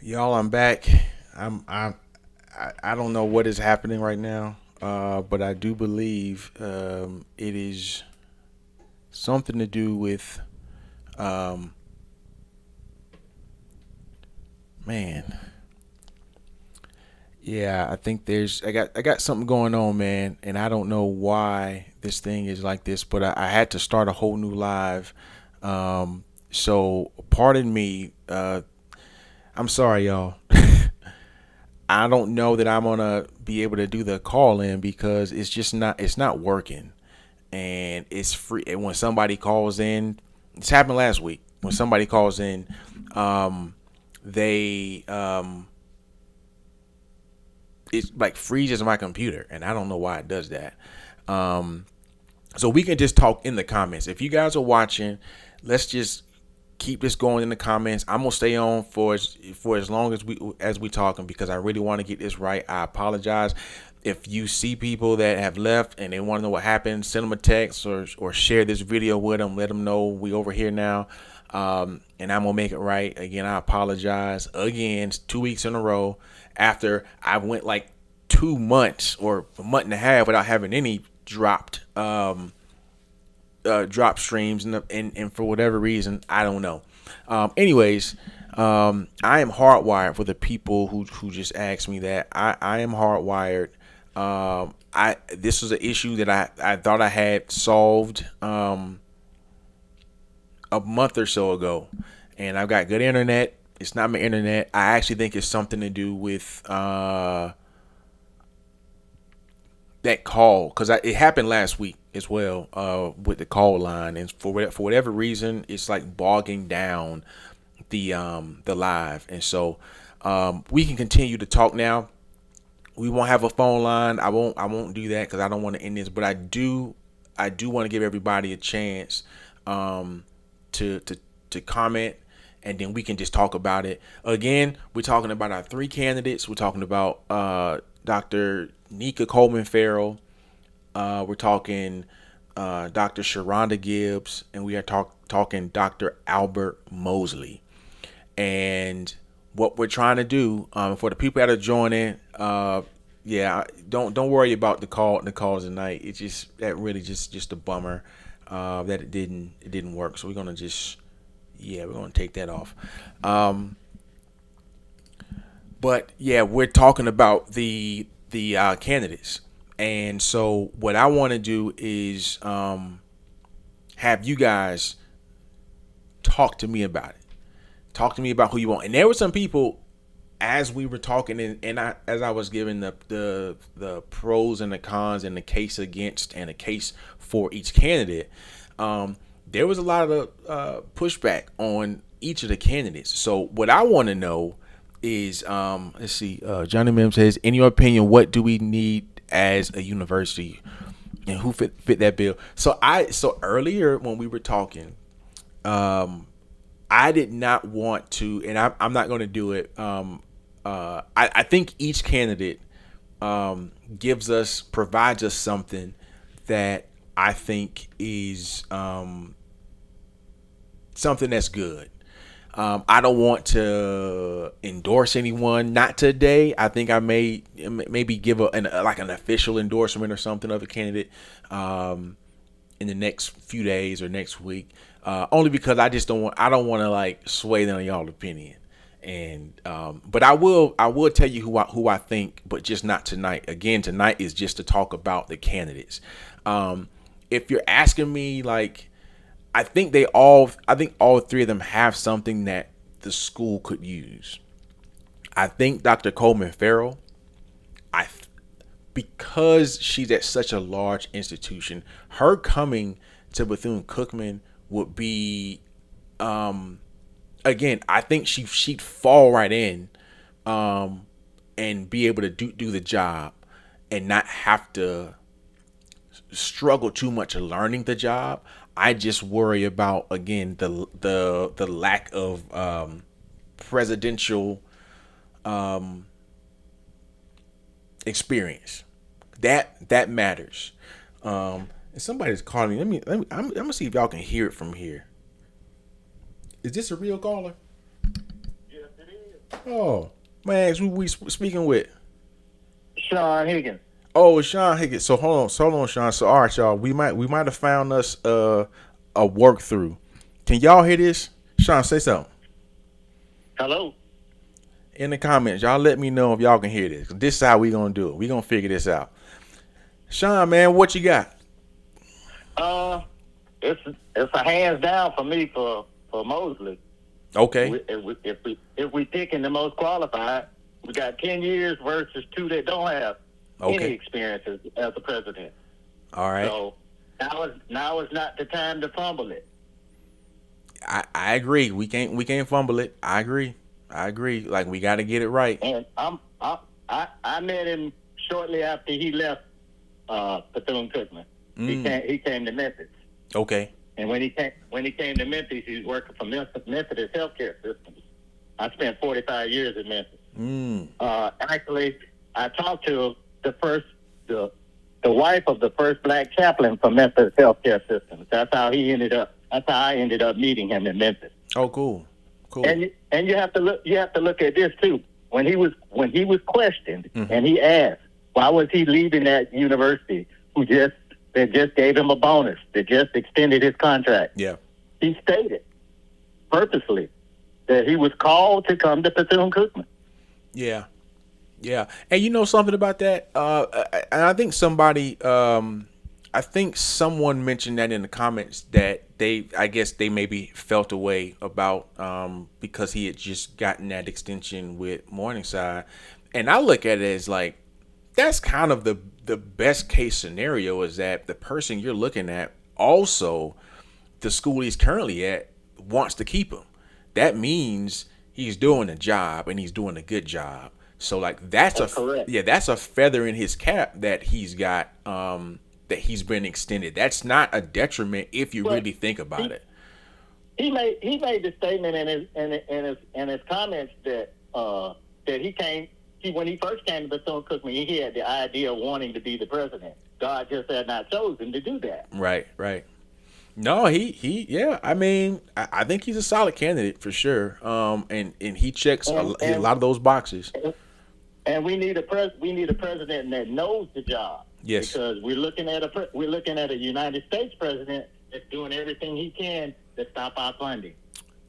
Y'all, I'm back. I don't know what is happening right now, but I do believe it is something to do with um, man. Yeah, I think I got something going on, man, and I don't know why this thing is like this, but I had to start a whole new live. So pardon me. I'm sorry, y'all. I don't know that I'm gonna be able to do the call in because it's not working, and it's free. And when somebody calls in, this happened last week. When somebody calls in, um, they it like freezes my computer, and I don't know why it does that. Um, so we can just talk in the comments. If you guys are watching, let's just keep this going in the comments. I'm gonna stay on for as long as we talking because I really want to get this right. I apologize. If you see people that have left and they want to know what happened, send them a text or share this video with them. Let them know we over here now, and I'm gonna make it right. Again, I apologize. Again, it's 2 weeks in a row after I went like 2 months or a month and a half without having any drop streams, and for whatever reason, I don't know. Anyways, I am hardwired. For the people who just asked me that, I am hardwired. I This was an issue that I thought I had solved a month or so ago, and I've got good internet. It's not my internet. I actually think it's something to do with that call because it happened last week as well with the call line, and for whatever reason, it's like bogging down the live, and so we can continue to talk now. We won't have a phone line. I won't do that because I don't want to end this, but I do want to give everybody a chance to comment, and then we can just talk about it. Again, we're talking about our three candidates. We're talking about Dr. Nika Coleman Farrell. We're talking Dr. Sharonda Gibbs, and we are talking Dr. Albert Mosley. And what we're trying to do for the people that are joining, yeah, don't worry about the calls tonight. It's just that really just a bummer that it didn't work. So we're gonna just we're gonna take that off. But yeah, we're talking about the candidates, and so what I want to do is have you guys talk to me about it. Talk to me about who you want. And there were some people as we were talking, as I was giving the pros and the cons and the case against and the case for each candidate. There was a lot of pushback on each of the candidates. So what I want to know is, let's see, Johnny Mim says, in your opinion, what do we need as a university, and who fit that bill? So earlier when we were talking, I did not want to, and I'm not going to do it. I think each candidate provides us something that I think is something that's good. I don't want to endorse anyone. Not today. I think I may maybe give like an official endorsement or something of a candidate in the next few days or next week. Only because I don't want to like sway them on y'all opinion. And but I will tell you who I think, but just not tonight. Again, tonight is just to talk about the candidates. If you're asking me, like, I think all three of them have something that the school could use. I think Dr. Coleman Farrell, I because she's at such a large institution, her coming to Bethune-Cookman would be again, I think she'd fall right in and be able to do the job and not have to struggle too much learning the job. I just worry about, again, the lack of presidential experience. That matters. And somebody's calling me. I'm gonna see if y'all can hear it from here. Is this a real caller? Yes, it is. Oh, man, who we speaking with? Sean Higgins. Oh, it's Sean Higgins. So hold on, Sean. So all right, y'all, we might have found us a work through. Can y'all hear this? Sean, say something Hello. in the comments. Y'all let me know if y'all can hear this. This is how we gonna do it. We gonna figure this out. Sean, man, what you got? Uh, it's a hands down for me for Mosley. Okay. If we picking the most qualified, we got 10 years versus 2 that don't have any Okay. experience as a president. All right. So now is not the time to fumble it. I agree. We can't fumble it. I agree. Like we got to get it right. And I met him shortly after he left Bethune-Cookman. He came to Memphis. Okay. And when he came to Memphis, he was working for Methodist Healthcare Systems. I spent 45 years in Memphis. Actually, I talked to the wife of the first black chaplain for Methodist Healthcare Systems. That's how I ended up meeting him in Memphis. Oh, cool. And you have to look at this too. When he was questioned and he asked why was he leaving that university that just gave him a bonus, that just extended his contract. Yeah. He stated purposely that he was called to come to Bethune-Cookman. Yeah. Yeah. And you know something about that? And I think I think someone mentioned that in the comments that I guess they maybe felt a way about because he had just gotten that extension with Morningside. And I look at it as like, that's kind of the best case scenario is that the person you're looking at also the school he's currently at wants to keep him. That means he's doing a job and he's doing a good job. So like that's correct. That's a feather in his cap that he's got that he's been extended. That's not a detriment if you really think about it. He made the statement in his comments that when he first came to Bethune-Cookman, he had the idea of wanting to be the president. God just had not chosen to do that. Right. No, yeah. I mean, I think he's a solid candidate for sure. And he checks a lot of those boxes. And we need a president that knows the job. Yes. Because we're looking at a United States president that's doing everything he can to stop our funding.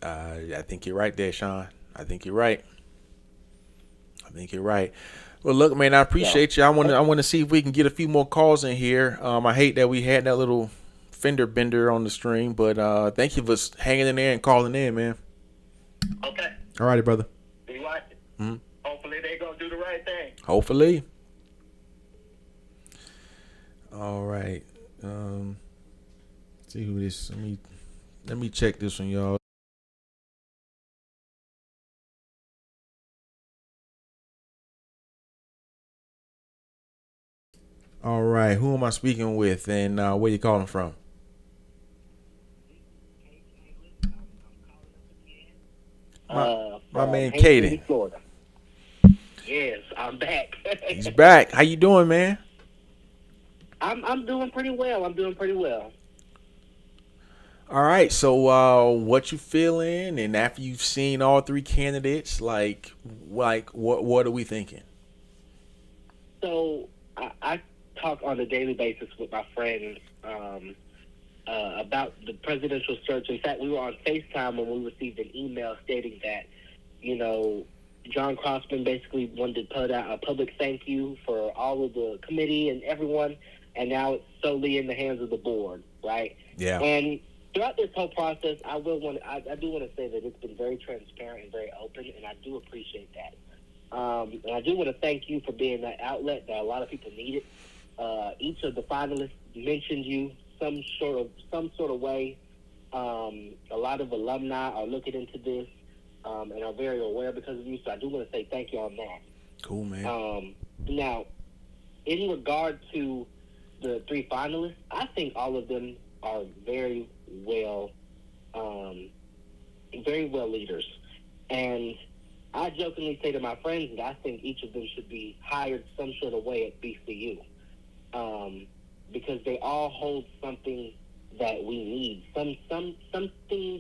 I think you're right there, Sean. I think you're right. Well, look, man, I appreciate you. I want to see if we can get a few more calls in here. I hate that we had that little fender bender on the stream, but thank you for hanging in there and calling in, man. Okay. All righty, brother. Be watching. Mm-hmm. Hopefully they gonna do the right thing. Hopefully. All right. See who this. Let me check this one, y'all. All right, who am I speaking with, and where you calling from? My man, Caden. Florida. Yes, I'm back. He's back. How you doing, man? I'm doing pretty well. All right. So, what you feeling? And after you've seen all three candidates, like what are we thinking? So, I talk on a daily basis with my friends about the presidential search. In fact, we were on FaceTime when we received an email stating that, John Crossman basically wanted to put out a public thank you for all of the committee and everyone, and now it's solely in the hands of the board, right? Yeah. And throughout this whole process, I do want to say that it's been very transparent and very open, and I do appreciate that. And I do want to thank you for being that outlet that a lot of people needed. Each of the finalists mentioned you some sort of way. A lot of alumni are looking into this and are very aware because of you. So I do want to say thank you on that. Cool, man. Now, in regard to the three finalists, I think all of them are very well leaders. And I jokingly say to my friends that I think each of them should be hired some sort of way at BCU because they all hold something that we need. Something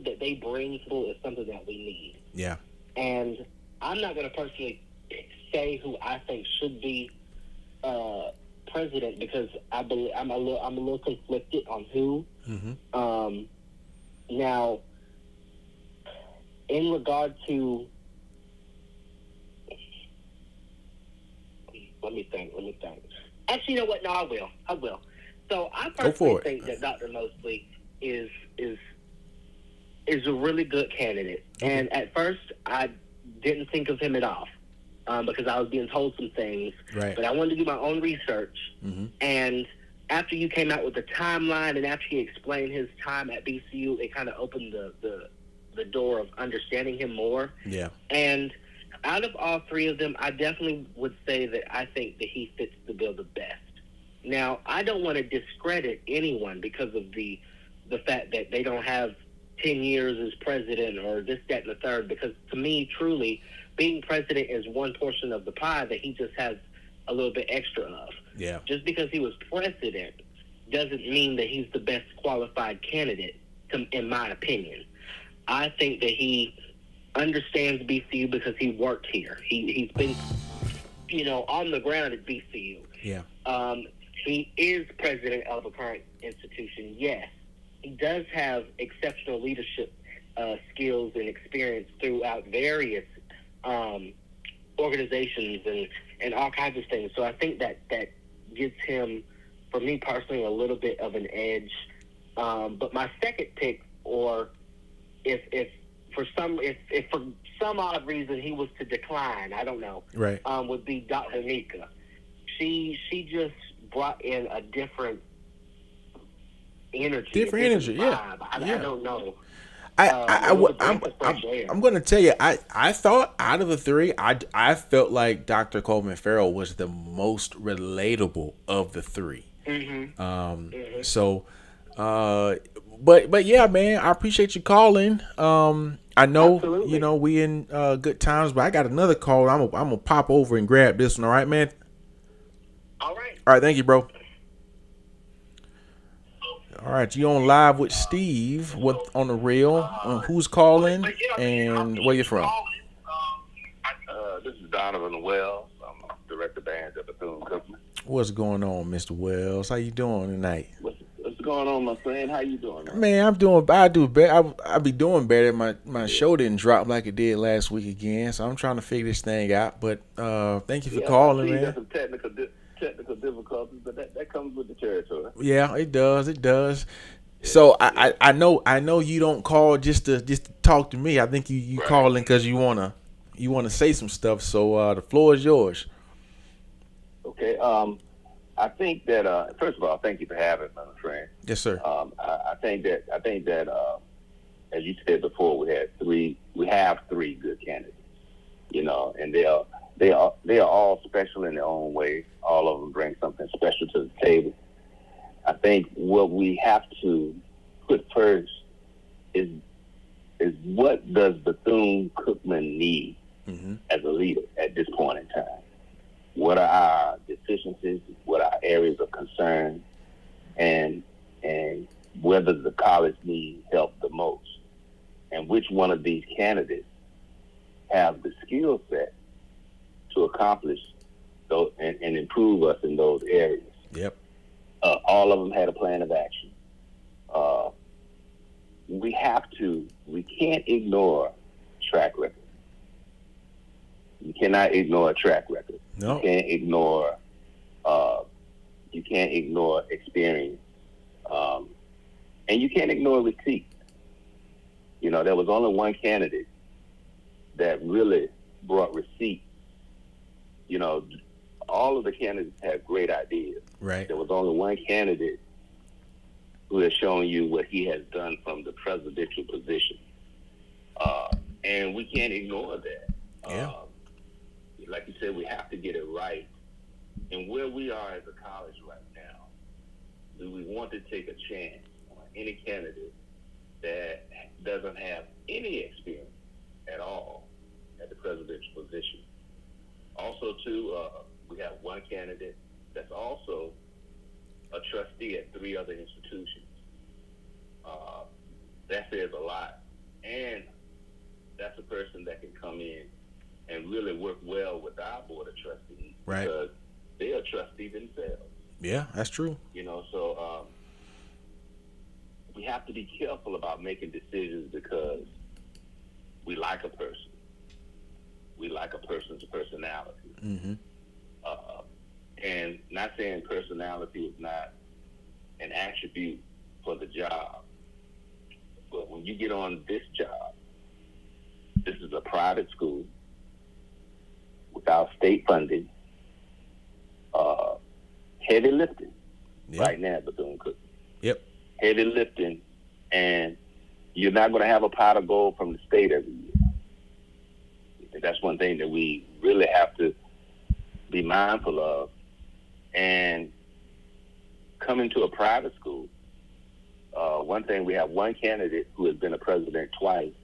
that they bring to is something that we need. Yeah. And I'm not going to personally say who I think should be president because I believe I'm a little conflicted on who. Mm-hmm. Now, in regard to, let me think. Actually, you know what? No, I will. So I personally think that Dr. Mosley is a really good candidate. Okay. And at first, I didn't think of him at all because I was being told some things. Right. But I wanted to do my own research. Mm-hmm. And after you came out with the timeline and after he explained his time at BCU, it kind of opened the door of understanding him more. Yeah. And out of all three of them, I definitely would say that I think that he fits the bill the best. Now, I don't want to discredit anyone because of the fact that they don't have 10 years as president or this, that, and the third, because to me, truly, being president is one portion of the pie that he just has a little bit extra of. Yeah. Just because he was president doesn't mean that he's the best qualified candidate, in my opinion. I think that he understands BCU because he worked here. He's been, on the ground at BCU. Yeah. He is president of a current institution, yes. He does have exceptional leadership skills and experience throughout various organizations and all kinds of things. So I think that gives him, for me personally, a little bit of an edge. But my second pick, or if for some odd reason he was to decline, I don't know, right, would be Dr. Nika. She just brought in a different energy. Yeah. I don't know. I'm going to tell you, I thought out of the three, I felt like Dr. Coleman Farrell was the most relatable of the three. Mm-hmm. So, but yeah, man, I appreciate you calling. I know, absolutely, we in good times, but I got another call. I'm gonna pop over and grab this one. All right, man. All right. All right. Thank you, bro. All right, you on live with Steve on the rail. Who's calling and where you from? This is Donovan Wells. I'm a director of bands at Bethune-Cookman. What's going on, Mr. Wells? How you doing tonight? What's going on, my friend? How you doing, man? Man, I do better. I be doing better. My show didn't drop like it did last week again, so I'm trying to figure this thing out. But thank you for calling, man. There's some technical difficulties, but that comes with the territory. Yeah, it does. Yeah. So I know you don't call just to talk to me. I think you right. Calling because you wanna say some stuff. So the floor is yours. Okay. I think that first of all, thank you for having me, my friend. Yes, sir. I think that as you said before, we have three good candidates. And they are all special in their own way. All of them bring something special to the table. I think what we have to put first is what does Bethune-Cookman need as a leader at this point in time? What are our deficiencies? What are our areas of concern? And where does the college need help the most? And which one of these candidates have the skill set to accomplish those and improve us in those areas? Yep. All of them had a plan of action. We can't ignore track record. You cannot ignore a track record. No. You can't ignore experience. And you can't ignore receipts. There was only one candidate that really brought receipts. All of the candidates had great ideas. Right. There was only one candidate who has shown you what he has done from the presidential position. And we can't ignore that. Yeah. Like you said, we have to get it right. And where we are as a college right now, do we want to take a chance on any candidate that doesn't have any experience at all at the presidential position? Also, too, we have one candidate that's also a trustee at three other institutions. That says a lot. And that's a person that can come in and really work well with our board of trustees, Right. because they are trustees themselves. Yeah, that's true. So we have to be careful about making decisions because we like a person. We like a person's personality. Mm-hmm. And not saying personality is not an attribute for the job, but when you get on this job, this is a private school without state funding, heavy lifting right now at Bethune-Cookman. Yep. Heavy lifting, and you're not going to have a pot of gold from the state every year. That's one thing that we really have to be mindful of. And coming to a private school, one thing, we have one candidate who has been a president twice,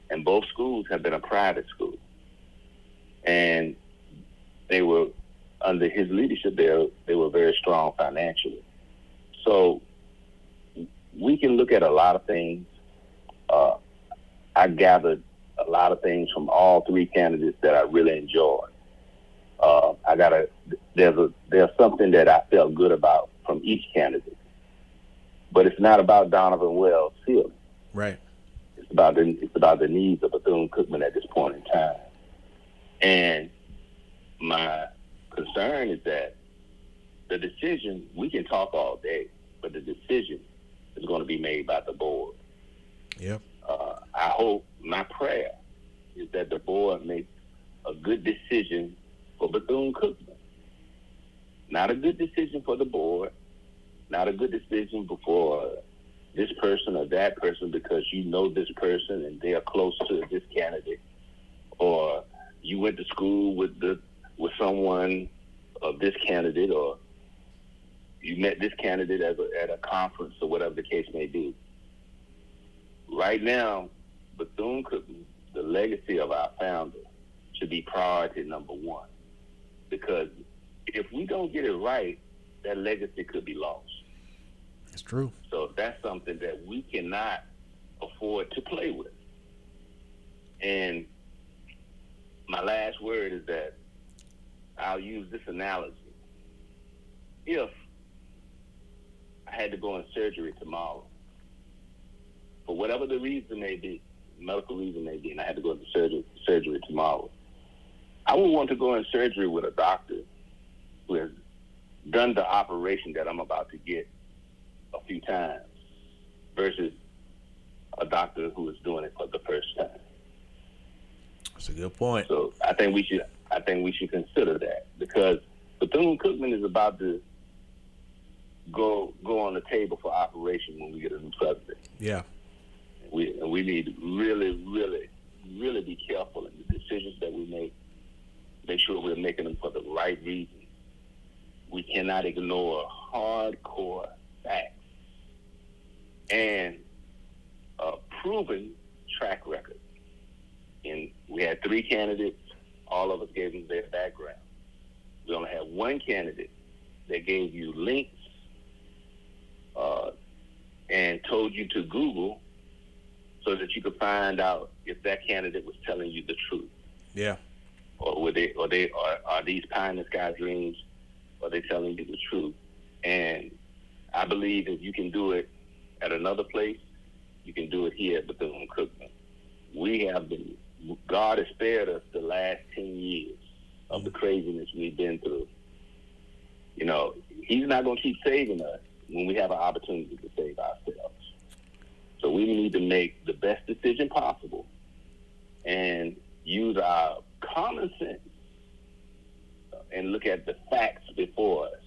and both schools have been a private school. And they were, under his leadership, they were very strong financially. So we can look at a lot of things. I gathered a lot of things from all three candidates that I really enjoyed. There's something that I felt good about from each candidate, but it's not about Donovan Wells' feeling. Right. It's about the needs of Bethune-Cookman at this point in time. And my concern is that the decision, we can talk all day, but the decision is going to be made by the board. Yep. I hope, my prayer is that the board makes a good decision for Bethune-Cookman. Not a good decision for the board, not a good decision for this person or that person because you know this person and they are close to this candidate, or you went to school with someone of this candidate, or you met this candidate at a conference or whatever the case may be. Right now, Bethune-Cookman, the legacy of our founder, should be priority number one. Because if we don't get it right, that legacy could be lost. That's true. So that's something that we cannot afford to play with. And my last word is that I'll use this analogy. If I had to go in surgery tomorrow, for whatever the reason may be, medical reason may be, and I had to go into surgery tomorrow, I would want to go in surgery with a doctor who has done the operation that I'm about to get a few times versus a doctor who is doing it for the first time. That's a good point. So I think we should consider that, because Bethune-Cookman is about to go on the table for operation when we get a new president. Yeah. We need to really, really, really be careful in the decisions that we make. Make sure we're making them for the right reasons. We cannot ignore hardcore facts and a proven track record. And we had three candidates. All of us gave them their background. We only had one candidate that gave you links and told you to Google so that you could find out if that candidate was telling you the truth. Yeah. Or are these pie in the sky dreams? Are they telling you the truth? And I believe if you can do it at another place, you can do it here at Bethune-Cookman. God has spared us the last 10 years of the craziness we've been through. You know, he's not going to keep saving us when we have an opportunity to save ourselves. So we need to make the best decision possible and use our common sense and look at the facts before us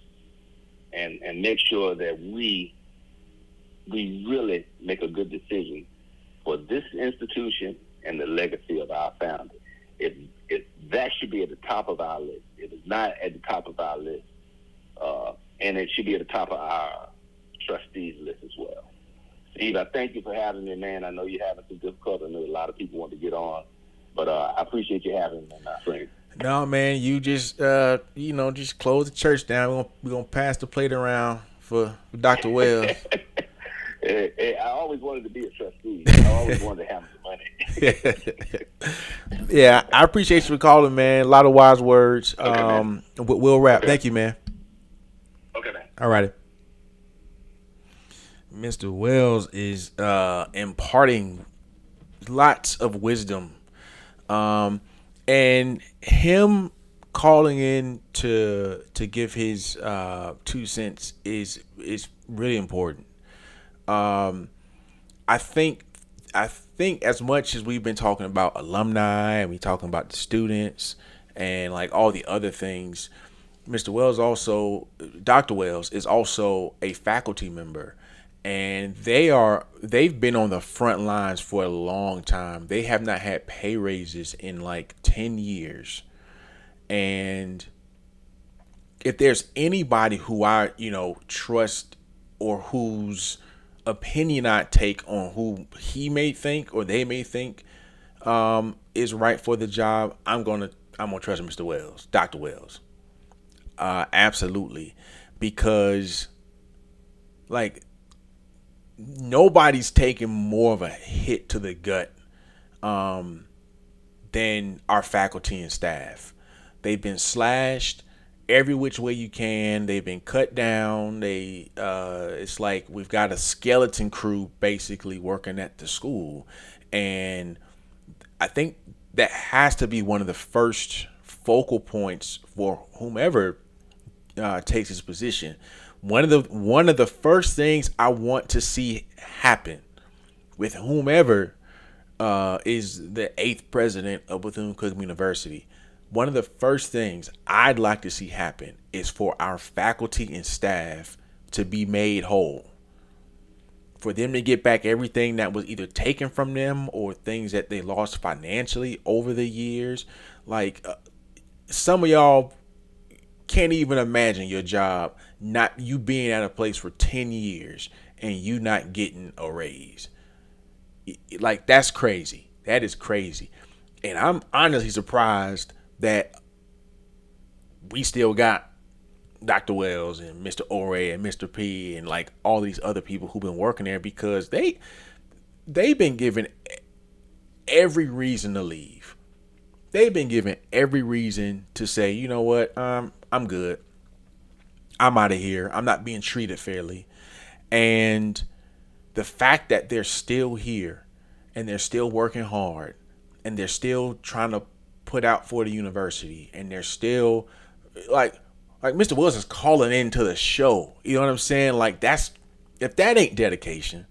and make sure that we really make a good decision for this institution and the legacy of our founder. That should be at the top of our list. It is not at the top of our list. And it should be at the top of our trustees list as well. Steve, I thank you for having me, man. I know you're having some difficulty. I know a lot of people want to get on, but I appreciate you having me, my friend. No, man, you just just close the church down. We're gonna pass the plate around for Dr. Wells. I always wanted to be a trustee. I always wanted to handle the money. Yeah, I appreciate you for calling, man. A lot of wise words. Okay, man. We'll wrap. Okay. Thank you, man. Okay, man. All righty. Mr. Wells is imparting lots of wisdom. And him calling in to give his 2 cents is really important. I think as much as we've been talking about alumni and we talking about the students and like all the other things, Dr. Wells is also a faculty member, and they've been on the front lines for a long time. They have not had pay raises in like 10 years. And if there's anybody who I, trust or whose opinion I take on who he may think or they may think is right for the job, I'm gonna trust Mr. Wells, Dr. Wells. Absolutely. Because like nobody's taking more of a hit to the gut than our faculty and staff. They've been slashed every which way you can. They've been cut down. It's like we've got a skeleton crew basically working at the school. And I think that has to be one of the first focal points for whomever takes his position. One of the first things I want to see happen with whomever is the 8th president of Bethune-Cookman University. One of the first things I'd like to see happen is for our faculty and staff to be made whole. For them to get back everything that was either taken from them or things that they lost financially over the years. Like some of y'all can't even imagine your job, not you being at a place for 10 years and you not getting a raise. Like that's crazy. That is crazy. And I'm honestly surprised that we still got Dr. Wells and Mr. Ore and Mr. P and like all these other people who've been working there, because they've been given every reason to leave. They've been given every reason to say, you know what, I'm good. I'm out of here. I'm not being treated fairly. And the fact that they're still here and they're still working hard and they're still trying to put out for the university, and they're still like Mr. Wilson's calling into the show. You know what I'm saying? Like if that ain't dedication,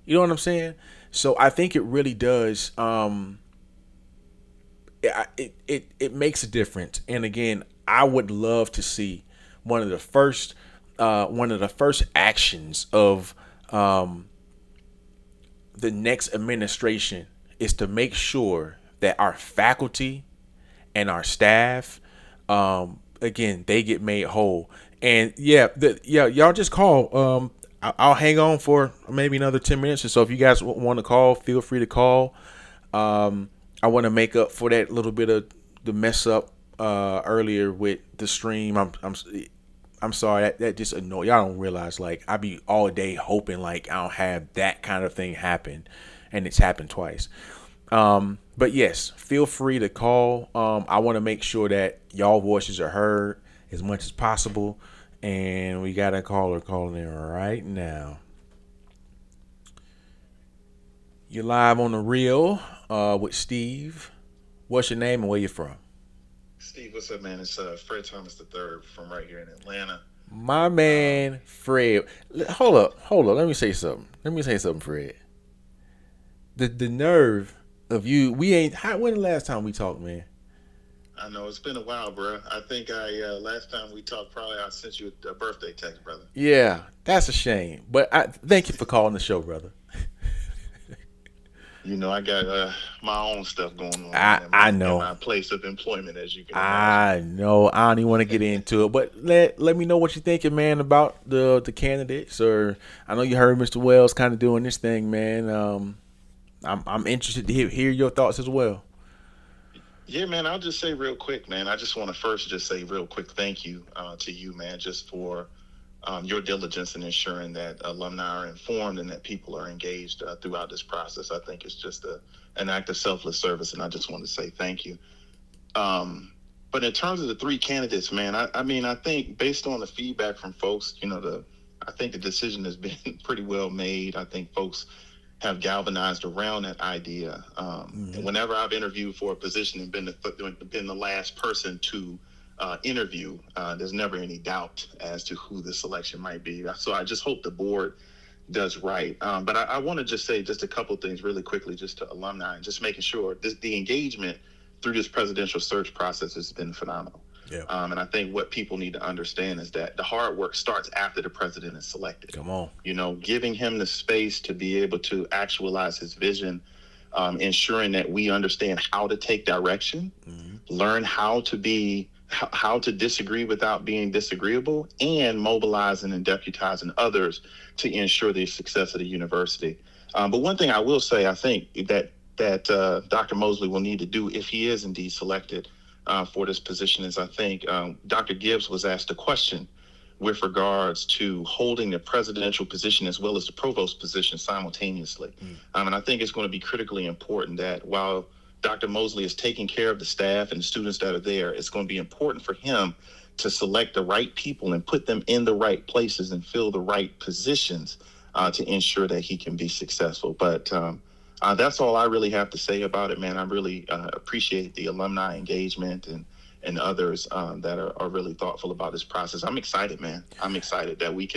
you know what I'm saying? So I think it really does. It makes a difference. And again, I would love to see one of the first actions of the next administration is to make sure that our faculty and our staff, again, they get made whole. And y'all just call. I'll hang on for maybe another 10 minutes or so. If you guys want to call, feel free to call. I want to make up for that little bit of the mess up earlier with the stream. I'm sorry, that just annoyed. Y'all don't realize, like, I be all day hoping like I don't have that kind of thing happen, and it's happened twice. But yes, feel free to call. I want to make sure that y'all voices are heard as much as possible. And we got a caller calling in right now. You're live on the reel with Steve. What's your name and where you from? Steve, what's up, man? It's Fred Thomas III from right here in Atlanta. My man, Fred. Hold up. Let me say something, Fred. The nerve of you. When the last time we talked, man? I know it's been a while, bro. I think last time we talked, probably I sent you a birthday text, brother. Yeah, that's a shame. But thank you for calling the show, brother. You know, I got my own stuff going on. I know. My place of employment, as you can I imagine. know. I don't even want to get into it. But let me know what you're thinking, man, about the candidates. Or I know you heard Mr. Wells kind of doing this thing, man. I'm interested to hear your thoughts as well. Yeah, man, I'll just say real quick, man. I just want to first just say real quick thank you to you, man, just for your diligence in ensuring that alumni are informed and that people are engaged throughout this process. I think it's just an act of selfless service, and I just want to say thank you. But in terms of the three candidates, man, I mean, I think based on the feedback from folks, I think the decision has been pretty well made. I think folks have galvanized around that idea. And whenever I've interviewed for a position and been the last person to interview, there's never any doubt as to who the selection might be. So I just hope the board does right. But I want to just say just a couple of things really quickly, just to alumni, and just making sure the engagement through this presidential search process has been phenomenal. Yeah. And I think what people need to understand is that the hard work starts after the president is selected. Come on. Giving him the space to be able to actualize his vision, ensuring that we understand how to take direction, learn how to disagree without being disagreeable, and mobilizing and deputizing others to ensure the success of the university. But one thing I will say, I think that Dr. Mosley will need to do if he is indeed selected for this position is, I think Dr. Gibbs was asked a question with regards to holding the presidential position as well as the provost position simultaneously. And I think it's going to be critically important that while Dr. Mosley is taking care of the staff and the students that are there, it's going to be important for him to select the right people and put them in the right places and fill the right positions to ensure that he can be successful. But that's all I really have to say about it, man. I really appreciate the alumni engagement and others that are really thoughtful about this process. I'm excited, man. I'm excited that we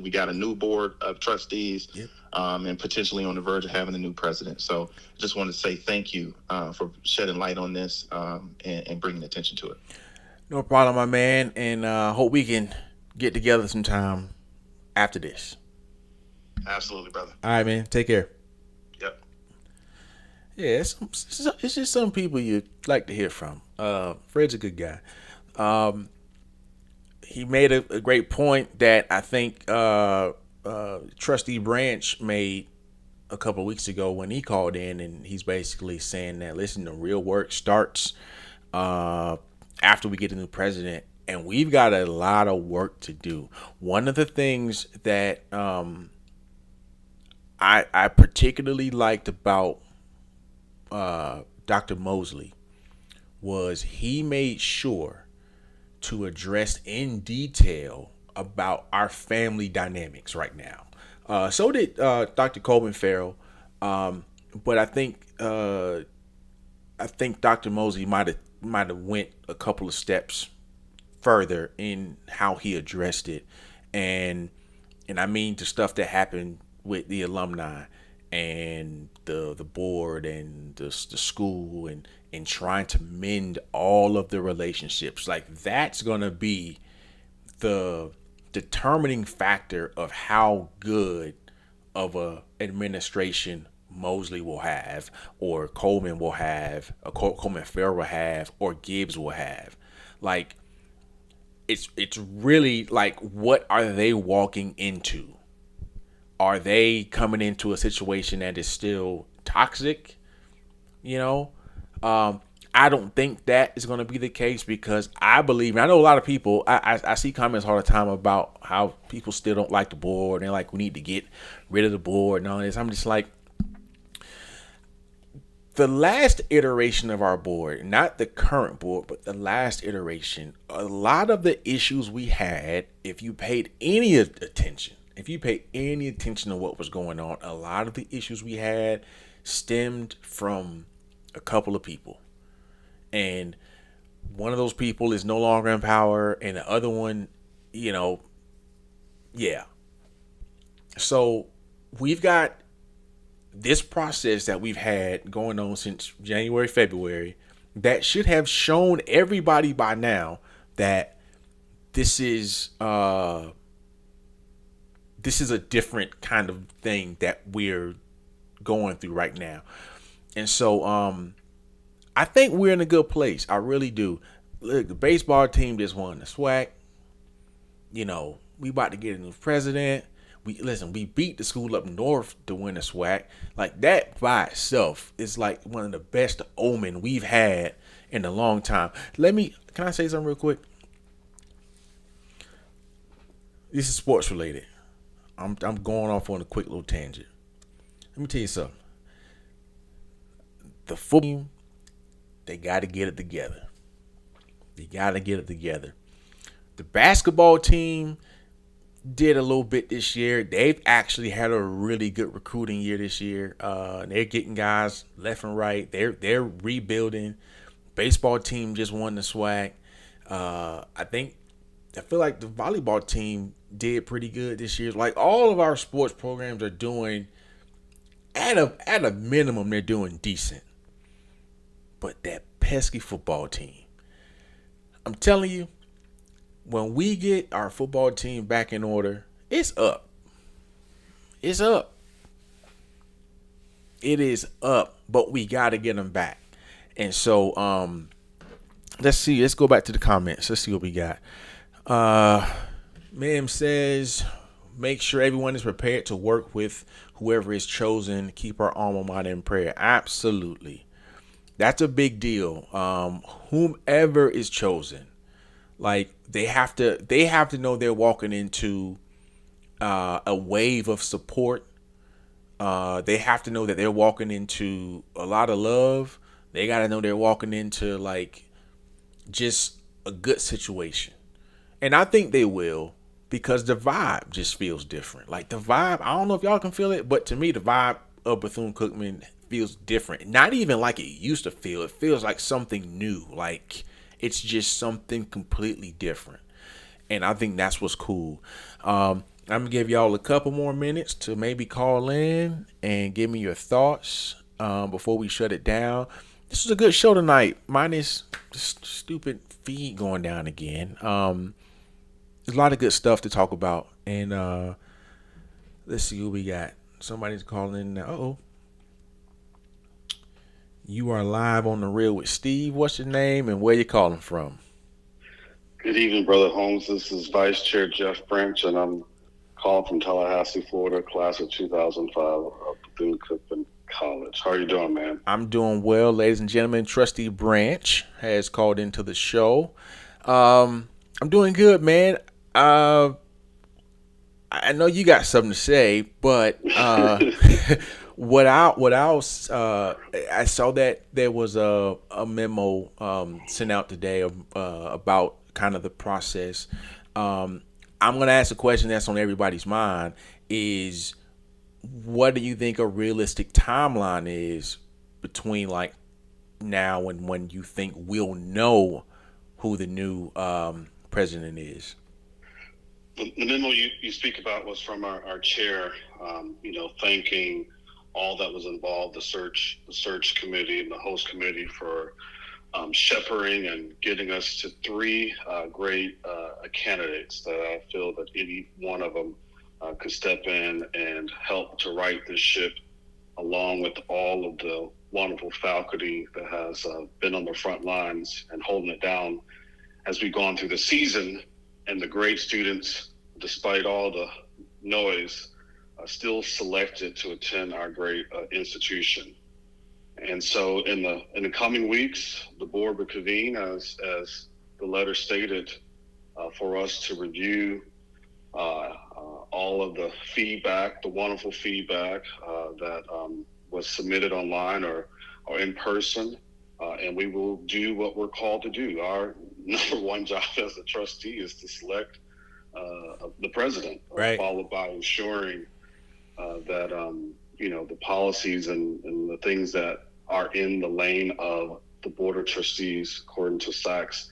got a new board of trustees. Yep. And potentially on the verge of having a new president. So just want to say thank you for shedding light on this and bringing attention to it. No problem, my man. And hope we can get together sometime after this. Absolutely, brother. All right, man. Take care. Yep. Yeah, it's just some people you like to hear from. Fred's a good guy. He made a great point that I think Trustee Branch made a couple of weeks ago when he called in, and he's basically saying that, listen, the real work starts after we get a new president, and we've got a lot of work to do. One of the things that I particularly liked about Dr. Mosley was he made sure to address in detail about our family dynamics right now. So did Dr. Coleman Farrell, but I think Dr. Mosley might have went a couple of steps further in how he addressed it, and I mean the stuff that happened with the alumni and the board and the school and trying to mend all of the relationships. Like, that's gonna be the determining factor of how good of a administration Mosley will have, or Coleman will have, or Coleman Farrell will have, or Gibbs will have. Like, it's really like, what are they walking into? Are they coming into a situation that is still toxic? I don't think that is going to be the case, because I believe, and I know a lot of people, I see comments all the time about how people still don't like the board, and they're like, we need to get rid of the board and all this. I'm just like, the last iteration of our board, not the current board, but the last iteration, a lot of the issues we had, if you paid any attention to what was going on, a lot of the issues we had stemmed from a couple of people. And one of those people is no longer in power, and the other one, yeah. So we've got this process that we've had going on since January, February, that should have shown everybody by now that this is a different kind of thing that we're going through right now. And so I think we're in a good place. I really do. Look, the baseball team just won the SWAC. We about to get a new president. We beat the school up north to win the SWAC. Like, that by itself is like one of the best omen we've had in a long time. Can I say something real quick? This is sports related. I'm going off on a quick little tangent. Let me tell you something. The football team, they got to get it together. They got to get it together. The basketball team did a little bit this year. They've actually had a really good recruiting year this year. They're getting guys left and right. They're rebuilding. Baseball team just won the SWAC. I feel like the volleyball team did pretty good this year. Like all of our sports programs are doing at a minimum, they're doing decent. But that pesky football team, I'm telling you, when we get our football team back in order, it's up. It's up. It is up, but we got to get them back. And so, let's see. Let's go back to the comments. Let's see what we got. Ma'am says, make sure everyone is prepared to work with whoever is chosen. Keep our alma mater in prayer. Absolutely. That's a big deal. Whomever is chosen, like they have to know they're walking into a wave of support. They have to know that they're walking into a lot of love. They got to know they're walking into like just a good situation. And I think they will, because the vibe just feels different. Like the vibe, I don't know if y'all can feel it, but to me, the vibe of Bethune-Cookman feels different. Not even like it used to feel. It feels like something new. Like it's just something completely different. And I think that's what's cool. I'm going to give y'all a couple more minutes to maybe call in and give me your thoughts before we shut it down. This was a good show tonight, minus this stupid feed going down again. There's a lot of good stuff to talk about. And let's see who we got. Somebody's calling in now. Uh-oh. You are live on The Real with Steve. What's your name and where you calling from? Good evening, Brother Holmes. This is Vice Chair Jeff Branch, and I'm calling from Tallahassee, Florida, class of 2005 of Bethune-Cookman College. How are you doing, man? I'm doing well, ladies and gentlemen. Trustee Branch has called into the show. I'm doing good, man. I know you got something to say, but I saw that there was a memo sent out today about kind of the process. I'm going to ask a question that's on everybody's mind is, what do you think a realistic timeline is between like now and when you think we'll know who the new president is? The memo you speak about was from our chair, thanking all that was involved, the search committee and the host committee for shepherding and getting us to three great candidates that I feel that any one of them could step in and help to right this ship, along with all of the wonderful faculty that has been on the front lines and holding it down as we've gone through the season, and the great students, despite all the noise, still selected to attend our great institution. And so in the coming weeks, the board will convene, as the letter stated, for us to review all of the feedback, the wonderful feedback that was submitted online or in person, and we will do what we're called to do. Our number one job as a trustee is to select the president, right, followed by ensuring that the policies and the things that are in the lane of the board of trustees, according to SACS,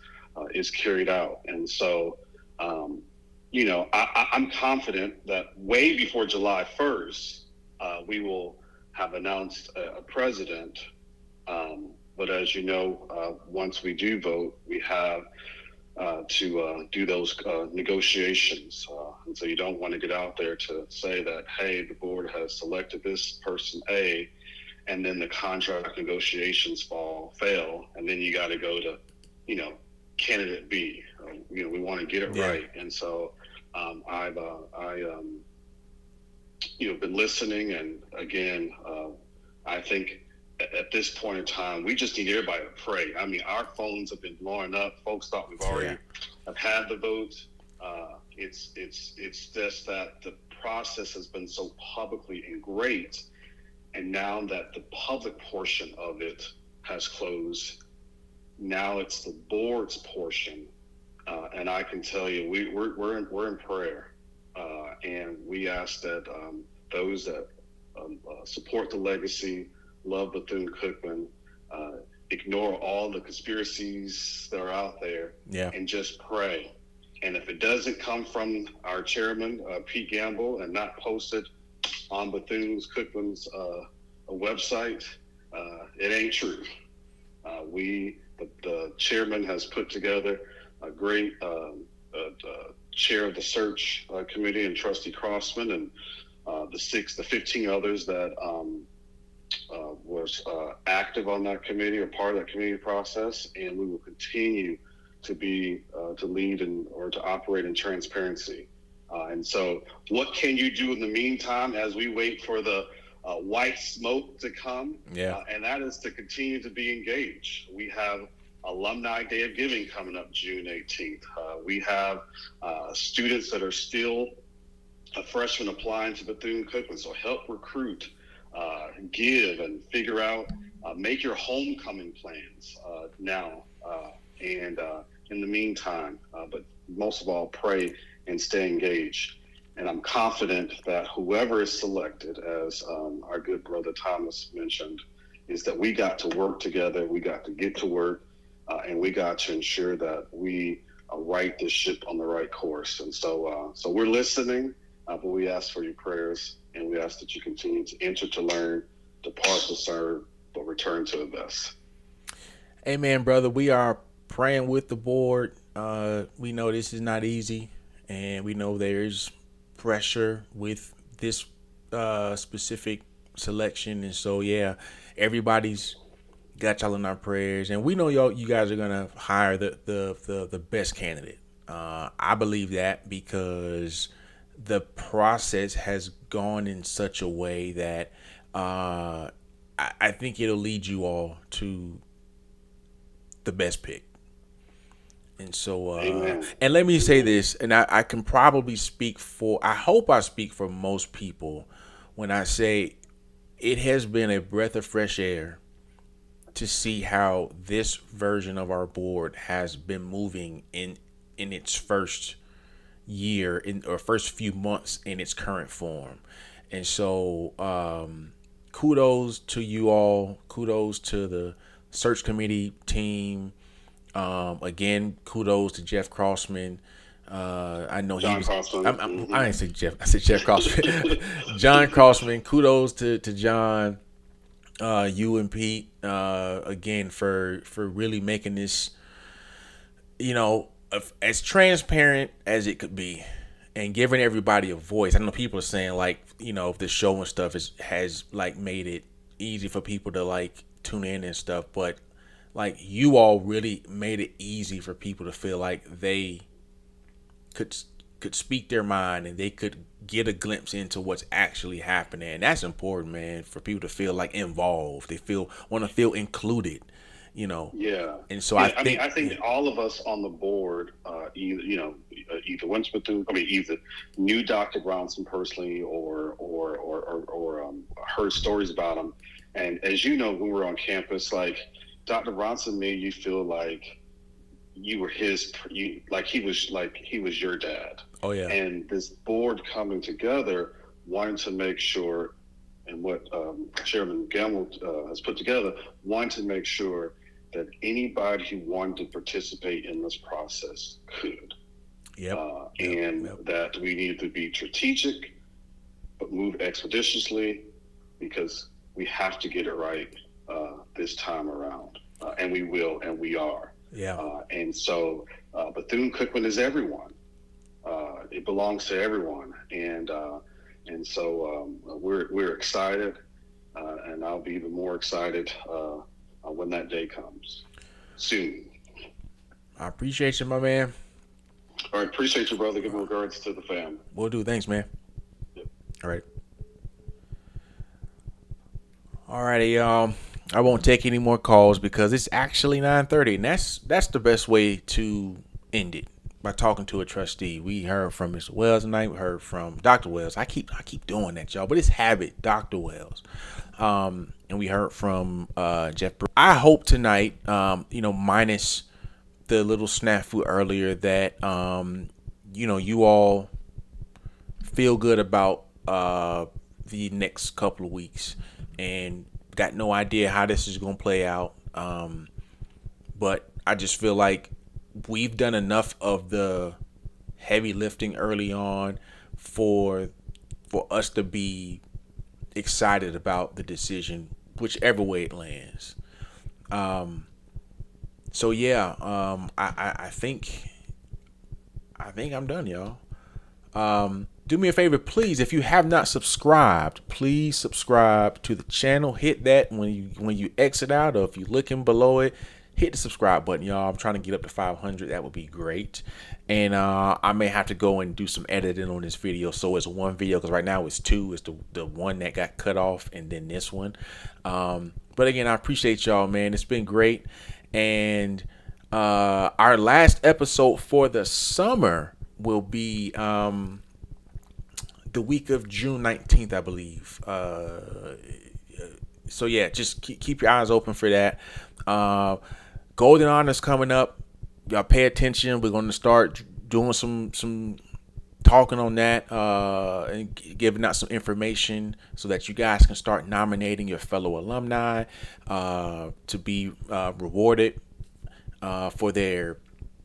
is carried out. And so, I'm confident that way before July 1st, we will have announced a president. But as you know, once we do vote, we have to do those negotiations. And so you don't want to get out there to say that, hey, the board has selected this person A, and then the contract negotiations fail, and then you got to go to, candidate B. We want to get it right. And so I've been listening, and again, I think at this point in time, we just need everybody to pray. I mean, our phones have been blowing up. Folks thought we've already have had the vote. It's just that the process has been so publicly and great, and now that the public portion of it has closed, now it's the board's portion, and I can tell you we're in prayer, and we ask that those that support the legacy, love Bethune-Cookman, ignore all the conspiracies that are out there, and just pray. And if it doesn't come from our chairman, Pete Gamble, and not posted on Bethune-Cookman's website, it ain't true. The chairman has put together a great chair of the search committee, and Trustee Crossman, and the 15 others that was active on that committee or part of that committee process, and we will continue to be to lead or to operate in transparency. And so, what can you do in the meantime as we wait for the white smoke to come? And that is to continue to be engaged. We have Alumni Day of Giving coming up June 18th. We have students that are still freshmen applying to Bethune-Cookman. So help recruit, give, and figure out, make your homecoming plans now. And in the meantime, but most of all, pray and stay engaged. And I'm confident that whoever is selected, as our good brother Thomas mentioned, is that we got to work together, we got to get to work, and we got to ensure that we right this ship on the right course. And so we're listening, but we ask for your prayers, and we ask that you continue to enter to learn, depart to serve, but return to invest. Amen, brother. We are praying with the board. We know this is not easy, and we know there's pressure with this specific selection. And so, everybody's got y'all in our prayers, and we know you guys are gonna hire the best candidate. I believe that because the process has gone in such a way that I think it'll lead you all to the best pick. And so, and let me say this, and I can probably I hope I speak for most people when I say it has been a breath of fresh air to see how this version of our board has been moving in its first year or first few months in its current form. And so, kudos to you all. Kudos to the search committee team. Again, kudos to Jeff Crossman. I know John he was. Crossman. I didn't say Jeff. I said Jeff Crossman. John Crossman. Kudos to John, you and Pete. Again for really making this, as transparent as it could be, and giving everybody a voice. I know people are saying if the show and stuff has made it easy for people to tune in and stuff, but you all really made it easy for people to feel like they could speak their mind and they could get a glimpse into what's actually happening. And that's important, man, for people to feel involved. They want to feel included, Yeah. And so I think all of us on the board, either went to Bethune, either knew Dr. Bronson personally or heard stories about him. And as you know, when we were on campus, Dr. Bronson made you feel like you were he was your dad. Oh yeah. And this board coming together wanted to make sure, and what Chairman Gamble has put together, wanted to make sure that anybody who wanted to participate in this process could. That we need to be strategic, but move expeditiously, because we have to get it right this time around, and we will, and we are. And so Bethune-Cookman is everyone. It belongs to everyone, and so we're excited, and I'll be even more excited when that day comes soon. I appreciate you, my man. All right, appreciate you, brother. Give regards to the family. Will do. Thanks, man. Yep. All right. All righty, y'all. I won't take any more calls because it's actually 9:30, and that's the best way to end it. by talking to a trustee. We heard from Mr. Wells tonight. We heard from Dr. Wells. I keep doing that, y'all, but it's habit. Dr. Wells. And we heard from Jeff. I hope tonight, minus the little snafu earlier, that you all feel good about the next couple of weeks, and got no idea how this is going to play out. But I just feel like we've done enough of the heavy lifting early on for us to be excited about the decision, whichever way it lands. So yeah, I think I'm done, y'all. Do me a favor, please. If you have not subscribed, please subscribe to the channel. Hit that when you exit out, or if you're looking below it, hit the subscribe button, y'all. I'm trying to get up to 500. That would be great. And I may have to go and do some editing on this video, so it's one video, because right now it's two. It's the one that got cut off, and then this one. But again, I appreciate y'all, man. It's been great. And our last episode for the summer will be the week of June 19th, I believe. So yeah, just keep your eyes open for that. Golden Honors coming up. Y'all pay attention. We're going to start doing some talking on that, and giving out some information so that you guys can start nominating your fellow alumni to be rewarded for their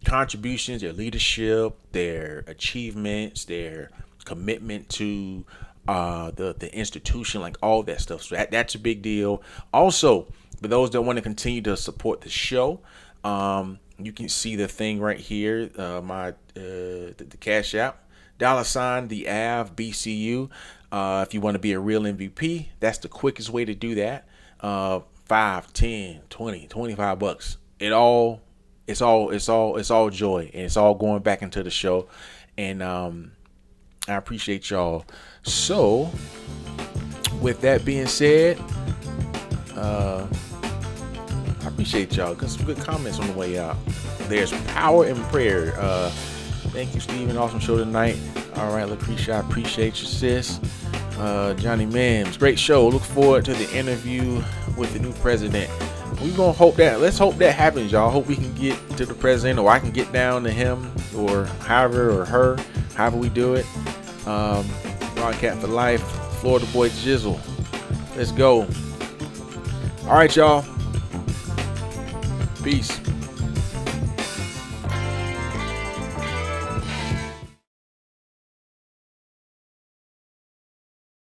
contributions, their leadership, their achievements, their commitment to the institution, like all that stuff. So that's a big deal. Also, for those that want to continue to support the show, you can see the thing right here, the Cash App, $ the Av BCU. If you want to be a real MVP, that's the quickest way to do that. 5, 10, 20, 25 bucks. It's all joy, and it's all going back into the show. And I appreciate y'all. So with that being said, I appreciate y'all. Got some good comments on the way out. There's power in prayer. Thank you, Steven. Awesome show tonight. All right, Lucretia, I appreciate you, sis. Johnny Mims, great show. Look forward to the interview with the new president. Let's hope that happens, y'all. Hope we can get to the president, or I can get down to him, or her, however we do it. Broadcat for life. Florida boy Jizzle. Let's go. All right, y'all. Peace.